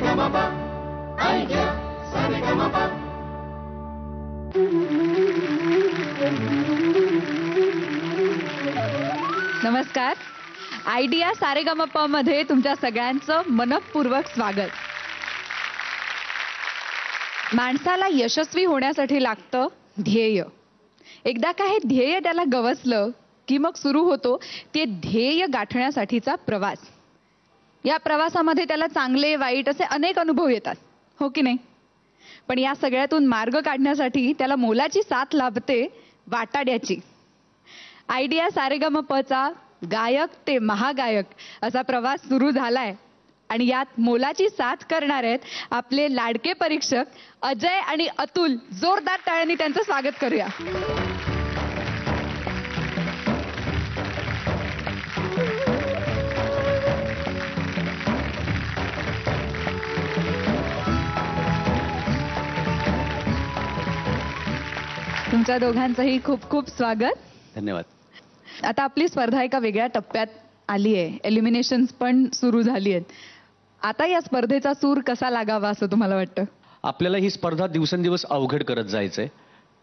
Sa Re Ga Ma Pa idea Sa Re Ga Ma Pa. नमस्कार. Idea Sa Re Ga Ma Pa मध्ये तुमच्या सगळ्यांचं मनपूर्वक स्वागत. माणसाला यशस्वी होण्यासाठी लागतं ध्येय. एकदा का हे ध्येय त्याला गवसलं की मग सुरू होतो ते ध्येय गाठण्यासाठीचा प्रवास. या प्रवासामध्ये त्याला चांगले वाईट असे अनेक अनुभव येतात, हो की नाही? पण या सगळ्यातून मार्ग काढण्यासाठी त्याला मोलाची साथ लाभते वाटाड्याची. आयडिया सारेगमपचा गायक ते महागायक असा प्रवास सुरू झालाय आणि यात मोलाची साथ करणार आहेत आपले लाडके परीक्षक अजय आणि अतुल. जोरदार टाळ्यांनी त्यांचं स्वागत करूया. तुमच्या दोघांचंही खूप खूप स्वागत. धन्यवाद. आता आपली स्पर्धा एका वेगळ्या टप्प्यात आली आहे. एलिमिनेशन्स पण सुरू झाली आहेत. आता या स्पर्धेचा सूर कसा लागावा असं तुम्हाला वाटतं? आपल्याला ही स्पर्धा दिवसेंदिवस अवघड करत जायचंय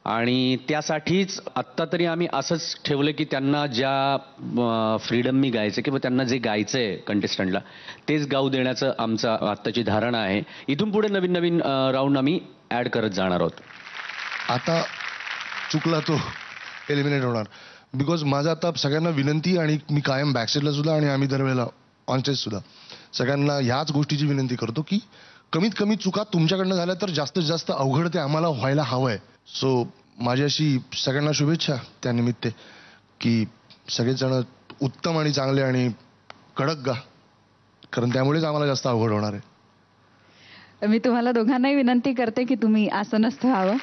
आणि त्यासाठीच आत्ता तरी आम्ही असंच ठेवलं की त्यांना ज्या फ्रीडमनी गायचं किंवा त्यांना जे गायचंय कंटेस्टंटला तेच गाऊ देण्याचं आमचं आत्ताची धारणा आहे. इथून पुढे नवीन नवीन राऊंड आम्ही ॲड करत जाणार आहोत. आता चुकला तो एलिमिनेट होणार. बिकॉज माझं आता सगळ्यांना विनंती, आणि मी कायम बॅकस्टेजला सुद्धा आणि आम्ही दरवेळेला ऑनस्टेज सुद्धा सगळ्यांना ह्याच गोष्टीची विनंती करतो की कमीत कमी चुका तुमच्याकडनं झाल्या तर जास्तीत जास्त अवघड ते आम्हाला व्हायला हवंय. सो माझी अशी सगळ्यांना शुभेच्छा त्यानिमित्त की सगळेजण उत्तम आणि चांगले आणि कडक गा, कारण त्यामुळेच आम्हाला जास्त अवघड होणार आहे. मी तुम्हाला दोघांनाही विनंती करते की तुम्ही आसनस्थ व्हावं.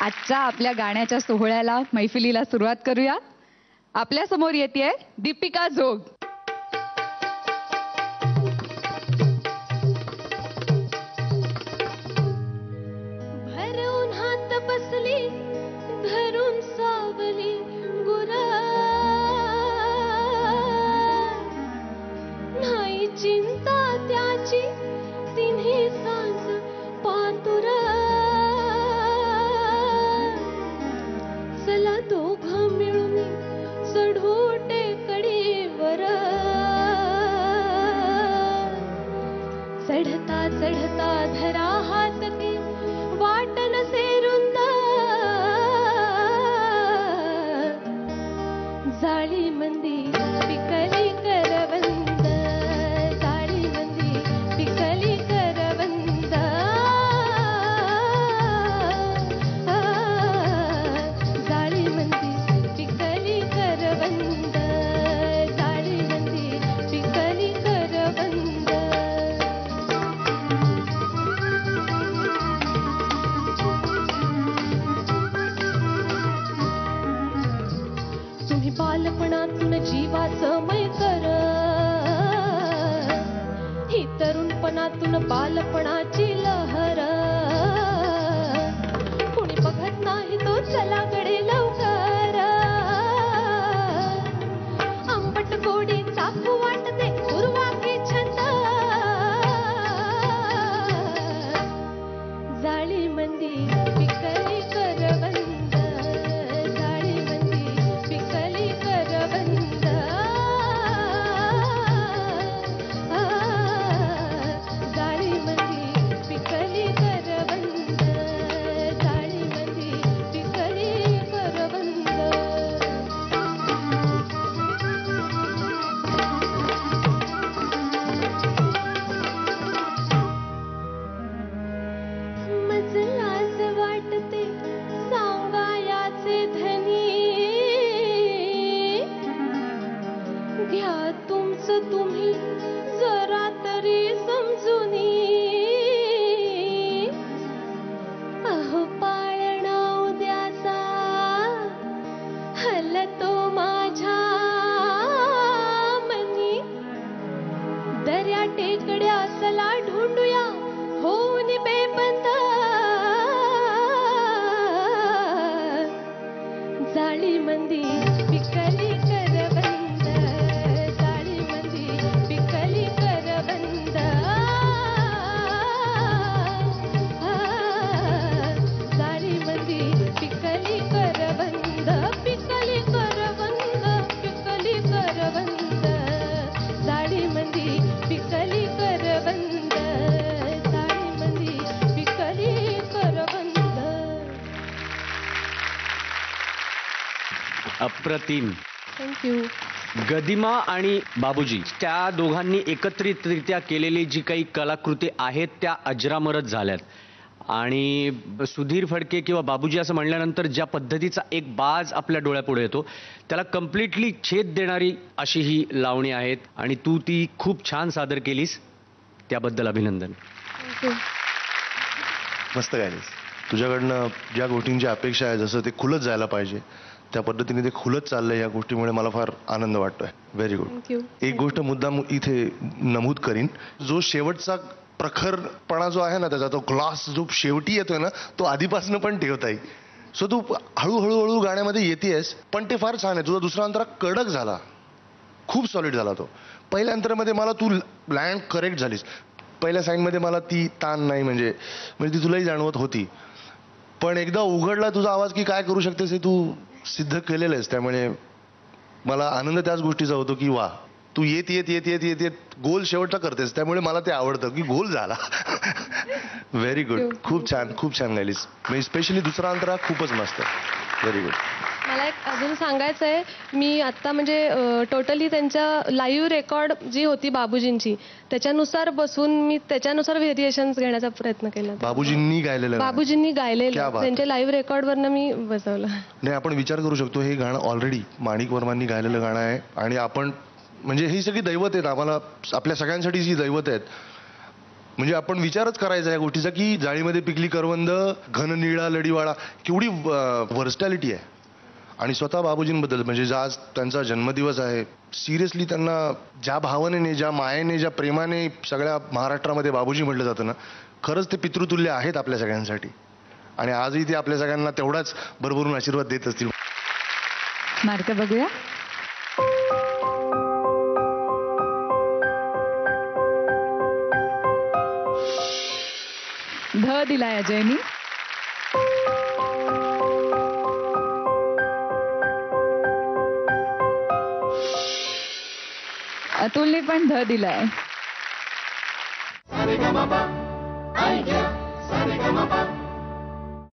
आजच्या आपल्या गाण्याच्या सोहळ्याला मैफिलीला सुरुवात करूया. आपल्या समोर येतेय दीपिका जोग. चढता चढता धरा हातती वाटन सेरुंद जाळी मंदी पिकली करवंद जाळी मंदी पिकली करवंद जाळी मंदी पिकली करवंद जाळी मंदी पिकली करवंद. बालपणातून जीवाचं मैकर ही तरुणपणातून बालपणाची लहर. कुणी बघत नाही तो चलाकडे लवकर. आंबट गोडी चाकू वाटते उर्वाके छंद जाळी मंदी पिकली करवंद जाळी मंदी पिकली करवंद जाळी मंदी पिकली करवंद जाळी मंदी पिकली जाळीमंदी पिकली करवंद, जाळीमंदी पिकली करवंद, जाळीमंदी पिकली करवंद, पिकली करवंद, पिकली करवंद, जाळीमंदी पिकली करवंद, जाळीमंदी पिकली करवंद. अप्रतिम. थँक्यू. गदिमा आणि बाबूजी त्या दोघांनी एकत्रितरित्या केलेली जी काही कलाकृती आहेत त्या अजरामरच झाल्यात. आणि सुधीर फडके किंवा बाबूजी असं म्हणल्यानंतर ज्या पद्धतीचा एक बाज आपल्या डोळ्यापुढे येतो त्याला कम्प्लिटली छेद देणारी अशी ही लावणी आहेत आणि तू ती खूप छान सादर केलीस, त्याबद्दल अभिनंदन. थँक्यू. मस्त गायलीस. तुझ्याकडनं ज्या गोष्टींची अपेक्षा आहे, जसं ते खुलत जायला पाहिजे त्या पद्धतीने ते खुलत चाललंय, या गोष्टीमुळे मला फार आनंद वाटतोय. Very good. थँक्यू. एक गोष्ट मुद्दाम इथे नमूद करीन, जो शेवटचा प्रखरपणा जो आहे ना त्याचा, तो ग्लास जो शेवटी येतोय ना, तो आधीपासून पण ठेवता येईल. सो तू हळूहळू गाण्यामध्ये येतेस, पण ते फार छान आहे. तुझा दुसरा अंतरा कडक झाला, खूप सॉलिड झाला तो. पहिल्या अंतरामध्ये मला तू लँड करेक्ट झालीस. पहिल्या साईडमध्ये मला ती ताण नाही, म्हणजे ती तुलाही जाणवत होती. पण एकदा उघडला तुझा आवाज की काय करू शकतेस हे तू सिद्ध केलेलं आहेस. त्यामुळे मला आनंद त्याच गोष्टीचा होतो की वा, तू येत येत येत येत येत येत गोल शेवटचा करतेस. त्यामुळे मला ते आवडतं की गोल झाला. Very good. खूप छान गायलीस. म्हणजे स्पेशली दुसरा अंतरा खूपच मस्त. Very good. मला एक अजून सांगायचं आहे, मी आत्ता म्हणजे टोटली त्यांच्या लाईव्ह रेकॉर्ड जी होती बाबूजींची, त्याच्यानुसार बसून मी त्याच्यानुसार व्हेरिएशन्स घेण्याचा प्रयत्न केला. बाबूजींनी गायलेलं गाणं. बाबूजींनी क्या गायलेलं बात. त्यांच्या लाईव्ह रेकॉर्डवरनं मी बसवलं. नाही, आपण विचार करू शकतो, हे गाणं ऑलरेडी माणिक वर्मांनी गायलेलं गाणं आहे. आणि आपण म्हणजे ही सगळी दैवत आहेत, आम्हाला आपल्या सगळ्यांसाठी जी दैवत आहेत. म्हणजे आपण विचारच करायचा या गोष्टीचा की जाळीमध्ये पिकली करवंद, घन निळा लढीवाळा, केवढी व्हर्सटॅलिटी आहे. आणि स्वतः बाबूजींबद्दल म्हणजे आज त्यांचा जन्मदिवस आहे, सिरियसली त्यांना ज्या भावनेने, ज्या मायेने, ज्या प्रेमाने सगळ्या महाराष्ट्रामध्ये बाबूजी म्हटलं जातं ना, खरंच ते पितृतुल्य आहेत आपल्या सगळ्यांसाठी. आणि आजही ते आपल्या सगळ्यांना तेवढाच भरभरून आशीर्वाद देत असतील. मार्क बघूया. ध दिलाय अजयनी. अतुलने पण ध दिलाय. Sa re ga ma pa, ay ya, sa re ga ma pa.